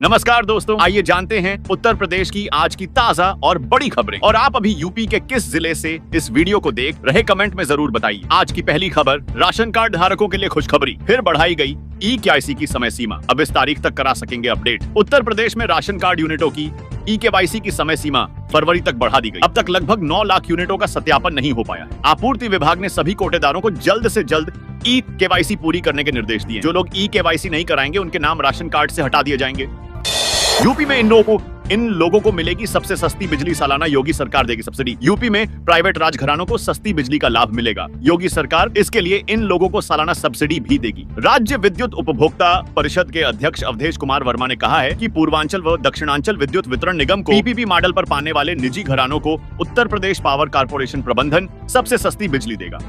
नमस्कार दोस्तों, आइए जानते हैं उत्तर प्रदेश की आज की ताजा और बड़ी खबरें। और आप अभी यूपी के किस जिले से इस वीडियो को देख रहे, कमेंट में जरूर बताइए। आज की पहली खबर, राशन कार्ड धारकों के लिए खुशखबरी, फिर बढ़ाई गई ई-केवाईसी की समय सीमा, अब इस तारीख तक करा सकेंगे अपडेट। उत्तर प्रदेश में राशन कार्ड यूनिटों की ई-केवाईसी की समय सीमा फरवरी तक बढ़ा दी गई। अब तक लगभग 9 लाख यूनिटों का सत्यापन नहीं हो पाया है। आपूर्ति विभाग ने सभी कोटेदारों को जल्द से जल्द ई-केवाईसी पूरी करने के निर्देश दिए। जो लोग ई-केवाईसी नहीं कराएंगे उनके नाम राशन कार्ड से हटा दिए जाएंगे। यूपी में इन लोगों को मिलेगी सबसे सस्ती बिजली, सालाना योगी सरकार देगी सब्सिडी। यूपी में प्राइवेट राजघरानों को सस्ती बिजली का लाभ मिलेगा। योगी सरकार इसके लिए इन लोगों को सालाना सब्सिडी भी देगी। राज्य विद्युत उपभोक्ता परिषद के अध्यक्ष अवधेश कुमार वर्मा ने कहा है कि पूर्वांचल व दक्षिणांचल विद्युत वितरण निगम को पीपीपी मॉडल पर पाने वाले निजी घरानों को उत्तर प्रदेश पावर कारपोरेशन प्रबंधन सबसे सस्ती बिजली देगा।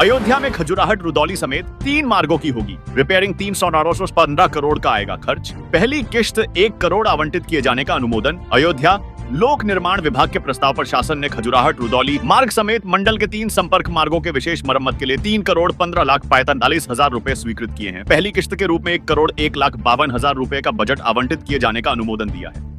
अयोध्या में खजुराहट रुदौली समेत 3 मार्गों की होगी रिपेयरिंग। 315 करोड़ का आएगा खर्च। पहली किश्त 1 करोड़ आवंटित किए जाने का अनुमोदन। अयोध्या लोक निर्माण विभाग के प्रस्ताव पर शासन ने खजुराहट रुदौली मार्ग समेत मंडल के 3 संपर्क मार्गों के विशेष मरम्मत के लिए 3 करोड़ 15 लाख 45,000 रुपए स्वीकृत किए हैं। पहली किश्त के रूप में 1 करोड़ 1 लाख 52,000 रुपए का बजट आवंटित किए जाने का अनुमोदन दिया है।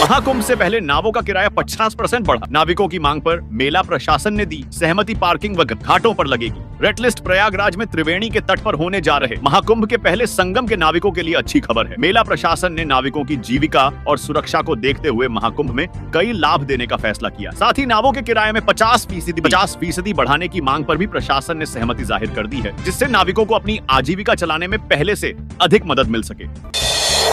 महाकुंभ से पहले नावों का किराया 50% बढ़ा। नाविकों की मांग पर मेला प्रशासन ने दी सहमति। पार्किंग व घाटों पर लगेगी। रेड लिस्ट प्रयागराज में त्रिवेणी के तट पर होने जा रहे महाकुंभ के पहले संगम के नाविकों के लिए अच्छी खबर है। मेला प्रशासन ने नाविकों की जीविका और सुरक्षा को देखते हुए महाकुंभ में कई लाभ देने का फैसला किया। साथ ही नावों के किराए में 50% बढ़ाने की मांग पर भी प्रशासन ने सहमति जाहिर कर दी है, जिससे नाविकों को अपनी आजीविका चलाने में पहले से अधिक मदद मिल सके।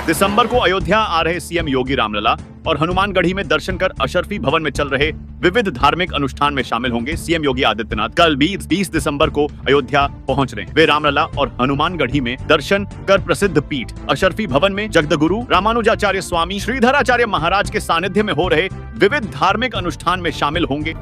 दिसंबर को अयोध्या आ रहे सीएम योगी रामलला और हनुमानगढ़ी में दर्शन कर अशरफी भवन में चल रहे विविध धार्मिक अनुष्ठान में शामिल होंगे। सीएम योगी आदित्यनाथ कल 20 दिसंबर को अयोध्या पहुंच रहे हैं। वे रामलला और हनुमानगढ़ी में दर्शन कर प्रसिद्ध पीठ अशरफी भवन में जगदगुरु रामानुजाचार्य स्वामी श्रीधराचार्य महाराज के सानिध्य में हो रहे विविध धार्मिक अनुष्ठान में शामिल होंगे।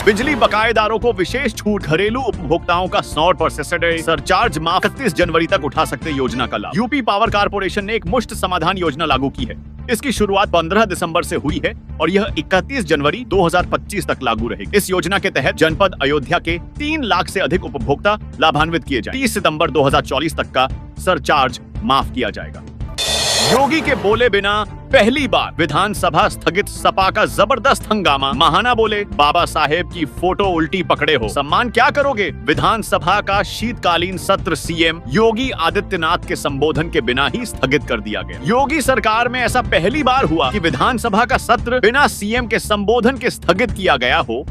बिजली बकायेदारों को विशेष छूट। घरेलू उपभोक्ताओं का 100% सरचार्ज माफ 31 जनवरी तक उठा सकते योजना का लाभ। यूपी पावर कारपोरेशन ने एक मुश्त समाधान योजना लागू की है। इसकी शुरुआत 15 दिसंबर से हुई है और यह 31 जनवरी 2025 तक लागू रहेगी। इस योजना के तहत जनपद अयोध्या के 3 लाख से अधिक उपभोक्ता लाभान्वित किए जाएंगे। 30 सितंबर 2024 तक का सरचार्ज माफ किया जाएगा। योगी के बोले बिना पहली बार विधानसभा स्थगित। सपा का जबरदस्त हंगामा। महाना बोले बाबा साहेब की फोटो उल्टी पकड़े हो, सम्मान क्या करोगे। विधानसभा का शीतकालीन सत्र सीएम योगी आदित्यनाथ के संबोधन के बिना ही स्थगित कर दिया गया। योगी सरकार में ऐसा पहली बार हुआ कि विधानसभा का सत्र बिना सीएम के संबोधन के स्थगित किया गया हो।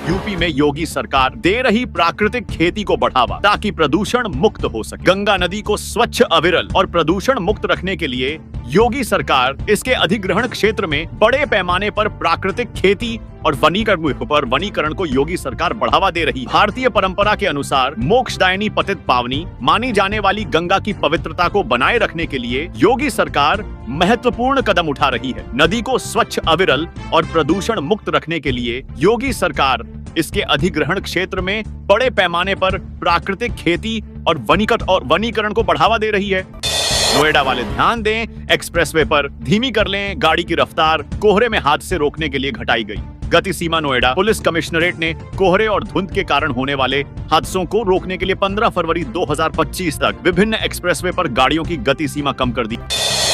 यूपी में योगी सरकार दे रही प्राकृतिक खेती को बढ़ावा ताकि प्रदूषण मुक्त हो सके। गंगा नदी को स्वच्छ, अविरल और प्रदूषण मुक्त रखने के लिए योगी सरकार इसके अधिग्रहण क्षेत्र में बड़े पैमाने पर प्राकृतिक खेती और वनीकरण को योगी सरकार बढ़ावा दे रही। भारतीय परंपरा के अनुसार मोक्षदायिनी पतित पावनी मानी जाने वाली गंगा की पवित्रता को बनाए रखने के लिए योगी सरकार महत्वपूर्ण कदम उठा रही है। नदी को स्वच्छ, अविरल और प्रदूषण मुक्त रखने के लिए योगी सरकार इसके अधिग्रहण क्षेत्र में बड़े पैमाने पर प्राकृतिक खेती और वनीकरण को बढ़ावा दे रही है। नोएडा वाले ध्यान दें, एक्सप्रेसवे पर धीमी कर लें गाड़ी की रफ्तार। कोहरे में हादसे रोकने के लिए घटाई गई गति सीमा। नोएडा पुलिस कमिश्नरेट ने कोहरे और धुंध के कारण होने वाले हादसों को रोकने के लिए 15 फरवरी 2025 तक विभिन्न एक्सप्रेसवे पर गाड़ियों की गति सीमा कम कर दी।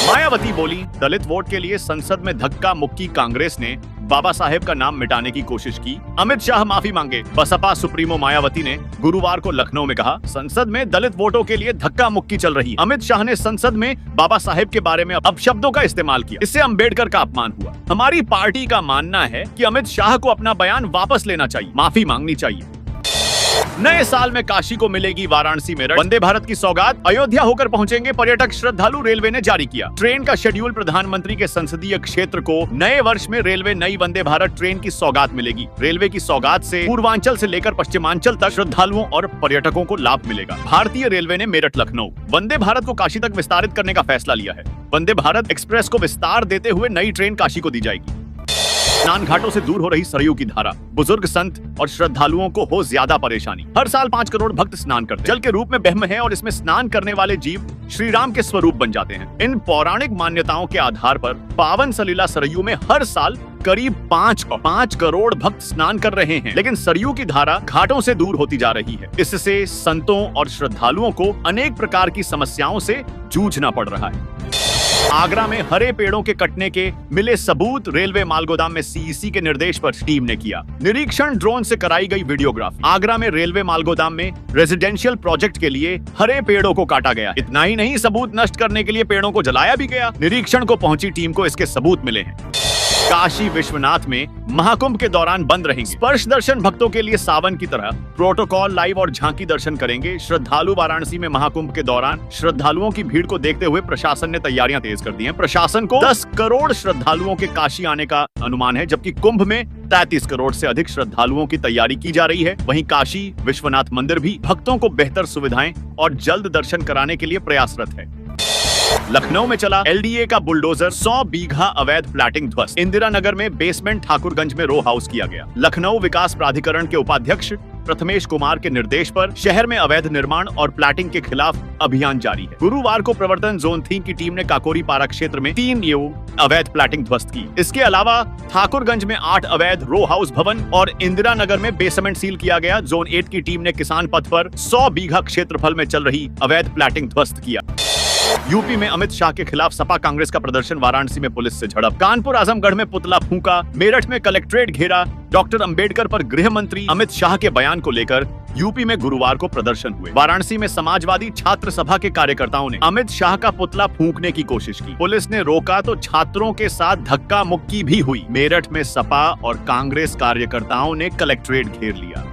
मायावती बोली दलित वोट के लिए संसद में धक्का मुक्की। कांग्रेस ने बाबा साहेब का नाम मिटाने की कोशिश की। अमित शाह माफी मांगे। बसपा सुप्रीमो मायावती ने गुरुवार को लखनऊ में कहा संसद में दलित वोटों के लिए धक्का मुक्की चल रही। अमित शाह ने संसद में बाबा साहेब के बारे में अपशब्दों का इस्तेमाल किया। इससे अंबेडकर का अपमान हुआ। हमारी पार्टी का मानना है कि अमित शाह को अपना बयान वापस लेना चाहिए, माफी मांगनी चाहिए। नए साल में काशी को मिलेगी वाराणसी मेरठ वंदे भारत की सौगात। अयोध्या होकर पहुंचेंगे पर्यटक श्रद्धालु, रेलवे ने जारी किया। ट्रेन का शेड्यूल। प्रधानमंत्री के संसदीय क्षेत्र को नए वर्ष में रेलवे नई वंदे भारत ट्रेन की सौगात मिलेगी। रेलवे की सौगात से पूर्वांचल से लेकर पश्चिमांचल तक श्रद्धालुओं और पर्यटकों को लाभ मिलेगा। भारतीय रेलवे ने मेरठ लखनऊ वंदे भारत को काशी तक विस्तारित करने का फैसला लिया है। वंदे भारत एक्सप्रेस को विस्तार देते हुए नई ट्रेन काशी को दी जाएगी। स्नान घाटों से दूर हो रही सरयू की धारा। बुजुर्ग, संत और श्रद्धालुओं को हो ज्यादा परेशानी। हर साल 5 करोड़ भक्त स्नान करते हैं। जल के रूप में ब्रह्म है और इसमें स्नान करने वाले जीव श्री राम के स्वरूप बन जाते हैं। इन पौराणिक मान्यताओं के आधार पर पावन सलीला सरयू में हर साल करीब 5 करोड़ भक्त स्नान कर रहे हैं। लेकिन सरयू की धारा घाटों से दूर होती जा रही है। इससे संतों और श्रद्धालुओं को अनेक प्रकार की समस्याओं से जूझना पड़ रहा है। आगरा में हरे पेड़ों के कटने के मिले सबूत रेलवे मालगोदाम में सीईसी के निर्देश पर टीम ने किया निरीक्षण। ड्रोन से कराई गई वीडियोग्राफी। आगरा में रेलवे मालगोदाम में रेजिडेंशियल प्रोजेक्ट के लिए हरे पेड़ों को काटा गया। इतना ही नहीं, सबूत नष्ट करने के लिए पेड़ों को जलाया भी गया। निरीक्षण को पहुंची टीम को इसके सबूत मिले हैं। काशी विश्वनाथ में महाकुंभ के दौरान बंद रहेंगे स्पर्श दर्शन। भक्तों के लिए सावन की तरह प्रोटोकॉल, लाइव और झांकी दर्शन करेंगे श्रद्धालु। वाराणसी में महाकुंभ के दौरान श्रद्धालुओं की भीड़ को देखते हुए प्रशासन ने तैयारियां तेज कर दी हैं। प्रशासन को 10 करोड़ श्रद्धालुओं के काशी आने का अनुमान है, जबकि कुंभ में 33 करोड़ से अधिक श्रद्धालुओं की तैयारी की जा रही है। वहीं काशी विश्वनाथ मंदिर भी भक्तों को बेहतर सुविधाएं और जल्द दर्शन कराने के लिए प्रयासरत है। लखनऊ में चला एलडीए का बुलडोजर, 100 बीघा अवैध प्लाटिंग ध्वस्त। इंदिरा नगर में बेसमेंट ठाकुरगंज में रो हाउस किया गया। लखनऊ विकास प्राधिकरण के उपाध्यक्ष प्रथमेश कुमार के निर्देश पर शहर में अवैध निर्माण और प्लाटिंग के खिलाफ अभियान जारी है। गुरुवार को प्रवर्तन जोन 3 की टीम ने काकोरी पारा क्षेत्र में 3 अवैध प्लाटिंग ध्वस्त की। इसके अलावा ठाकुरगंज में 8 अवैध रो हाउस भवन और इंदिरा नगर में बेसमेंट सील किया गया। जोन 8 की टीम ने किसान पथ पर 100 बीघा क्षेत्रफल में चल रही अवैध प्लाटिंग ध्वस्त किया। यूपी में अमित शाह के खिलाफ सपा कांग्रेस का प्रदर्शन। वाराणसी में पुलिस से झड़प। कानपुर आजमगढ़ में पुतला फूंका। मेरठ में कलेक्ट्रेट घेरा। डॉक्टर अंबेडकर पर गृह मंत्री अमित शाह के बयान को लेकर यूपी में गुरुवार को प्रदर्शन हुए। वाराणसी में समाजवादी छात्र सभा के कार्यकर्ताओं ने अमित शाह का पुतला फूंकने की कोशिश की। पुलिस ने रोका तो छात्रों के साथ धक्का मुक्की भी हुई। मेरठ में सपा और कांग्रेस कार्यकर्ताओं ने कलेक्ट्रेट घेर लिया।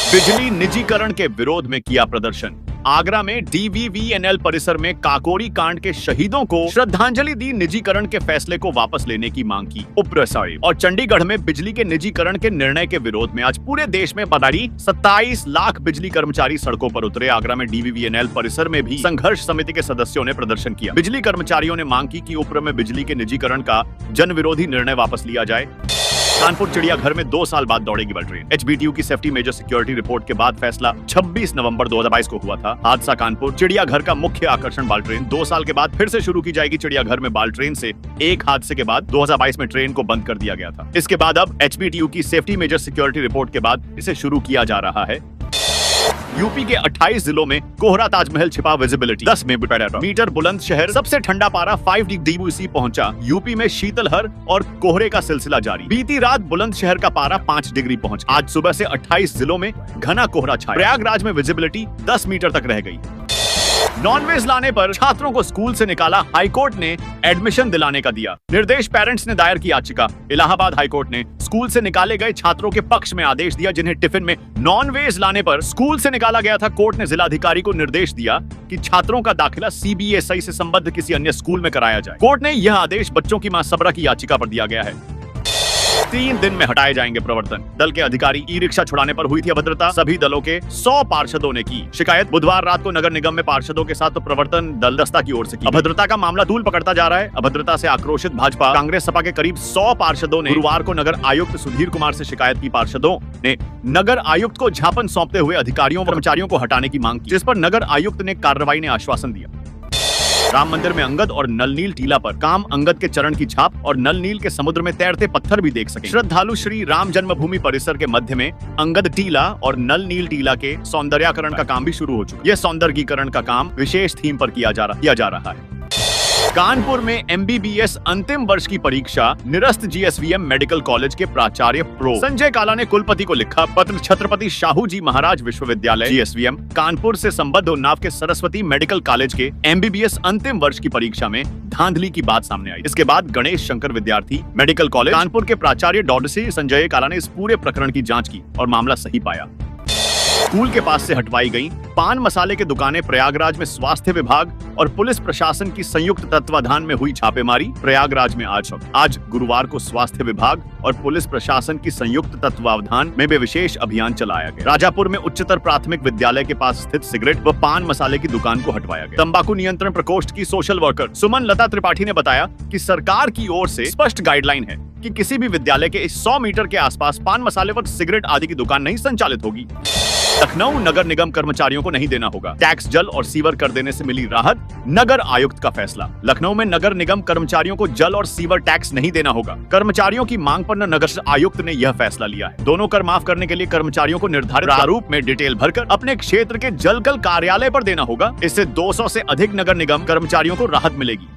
बिजली निजीकरण के विरोध में किया प्रदर्शन। आगरा में डीवीवीएनएल परिसर में काकोरी कांड के शहीदों को श्रद्धांजलि दी। निजीकरण के फैसले को वापस लेने की मांग की। उपप्रसारित। और चंडीगढ़ में बिजली के निजीकरण के निर्णय के विरोध में आज पूरे देश में बड़ी 27 लाख बिजली कर्मचारी सड़कों पर उतरे। आगरा में डीवीवीएनएल परिसर में भी संघर्ष समिति के सदस्यों ने प्रदर्शन किया। बिजली कर्मचारियों ने मांग की कि उप्र में बिजली के निजीकरण का जन विरोधी निर्णय वापस लिया जाए। कानपुर चिड़ियाघर में 2 साल बाद दौड़ेगी बल ट्रेन। एचबीटीयू की सेफ्टी मेजर सिक्योरिटी रिपोर्ट के बाद फैसला 26 नवंबर 2022 को हुआ था। हादसा कानपुर चिड़ियाघर का मुख्य आकर्षण बाल ट्रेन। 2 साल के बाद फिर से शुरू की जाएगी चिड़ियाघर में बाल ट्रेन से। एक हादसे के बाद 2022 में ट्रेन को बंद कर दिया गया था। इसके बाद अब एचबीटीयू की सेफ्टी मेजर सिक्योरिटी रिपोर्ट के बाद इसे शुरू किया जा रहा है। यूपी के 28 जिलों में कोहरा ताजमहल छिपा विजिबिलिटी 10 मीटर बुलंद शहर। सबसे ठंडा पारा 5 डिग्री पहुंचा। यूपी में शीतलहर और कोहरे का सिलसिला जारी। बीती रात बुलंद शहर का पारा 5 डिग्री पहुंचा। आज सुबह से 28 जिलों में घना कोहरा छाया। प्रयागराज में विजिबिलिटी 10 मीटर तक रह गई। नॉनवेज लाने पर छात्रों को स्कूल से निकाला। हाईकोर्ट ने एडमिशन दिलाने का दिया निर्देश। पेरेंट्स ने दायर की याचिका। इलाहाबाद हाईकोर्ट ने स्कूल से निकाले गए छात्रों के पक्ष में आदेश दिया जिन्हें टिफिन में नॉनवेज लाने पर स्कूल से निकाला गया था। कोर्ट ने जिलाधिकारी को निर्देश दिया कि छात्रों का दाखिला सीबीएसई से संबद्ध किसी अन्य स्कूल में कराया जाए। कोर्ट ने यह आदेश बच्चों की मां सबरा की याचिका पर दिया गया है। 3 दिन में हटाए जाएंगे प्रवर्तन दल के अधिकारी। ई रिक्शा छुड़ाने पर हुई थी अभद्रता। सभी दलों के 100 पार्षदों ने की शिकायत। बुधवार रात को नगर निगम में पार्षदों के साथ तो प्रवर्तन दल दस्ता की ओर से की। अभद्रता का मामला तूल पकड़ता जा रहा है। अभद्रता से आक्रोशित भाजपा कांग्रेस सपा के करीब 100 पार्षदों ने गुरुवार को नगर आयुक्त सुधीर कुमार से शिकायत की। पार्षदों ने नगर आयुक्त को ज्ञापन सौंपते हुए अधिकारियों व कर्मचारियों को हटाने की मांग की, जिस पर नगर आयुक्त ने कार्रवाई ने आश्वासन दिया। राम मंदिर में अंगद और नलनील टीला पर काम। अंगद के चरण की छाप और नलनील के समुद्र में तैरते पत्थर भी देख सके। श्रद्धालु श्री राम जन्मभूमि परिसर के मध्य में अंगद टीला और नलनील टीला के सौंदर्यीकरण का काम भी शुरू हो चुका है। यह सौंदर्यीकरण का काम विशेष थीम पर किया जा रहा है। कानपुर में एमबीबीएस अंतिम वर्ष की परीक्षा निरस्त। जीएसवीएम मेडिकल कॉलेज के प्राचार्य प्रो संजय काला ने कुलपति को लिखा पत्र। छत्रपति शाहू जी महाराज विश्वविद्यालय जीएसवीएम कानपुर से संबद्ध उन्नाव के सरस्वती मेडिकल कॉलेज के एमबीबीएस अंतिम वर्ष की परीक्षा में धांधली की बात सामने आई। इसके बाद गणेश शंकर विद्यार्थी मेडिकल कॉलेज कानपुर के प्राचार्य डॉ संजय काला ने इस पूरे प्रकरण की जाँच की और मामला सही पाया। स्कूल के पास से हटवाई गई पान मसाले की दुकानें। प्रयागराज में स्वास्थ्य विभाग और पुलिस प्रशासन की संयुक्त तत्वाधान में हुई छापेमारी। प्रयागराज में आज गुरुवार को स्वास्थ्य विभाग और पुलिस प्रशासन की संयुक्त तत्वाधान में भी विशेष अभियान चलाया गया। राजापुर में उच्चतर प्राथमिक विद्यालय के पास स्थित सिगरेट व पान मसाले की दुकान को हटवाया गया। तंबाकू नियंत्रण प्रकोष्ठ की सोशल वर्कर सुमन लता त्रिपाठी ने बताया कि सरकार की ओर से स्पष्ट गाइडलाइन है कि किसी भी विद्यालय के 100 मीटर के आसपास पान मसाले व सिगरेट आदि की दुकान नहीं संचालित होगी। लखनऊ नगर निगम कर्मचारियों को नहीं देना होगा टैक्स। जल और सीवर कर देने से मिली राहत। नगर आयुक्त का फैसला। लखनऊ में नगर निगम कर्मचारियों को जल और सीवर टैक्स नहीं देना होगा। कर्मचारियों की मांग पर नगर आयुक्त ने यह फैसला लिया है। दोनों कर माफ करने के लिए कर्मचारियों को निर्धारित प्रारूप में डिटेल भरकर अपने क्षेत्र के जलकल कार्यालय पर देना होगा। इससे 200 से अधिक नगर निगम कर्मचारियों को राहत मिलेगी।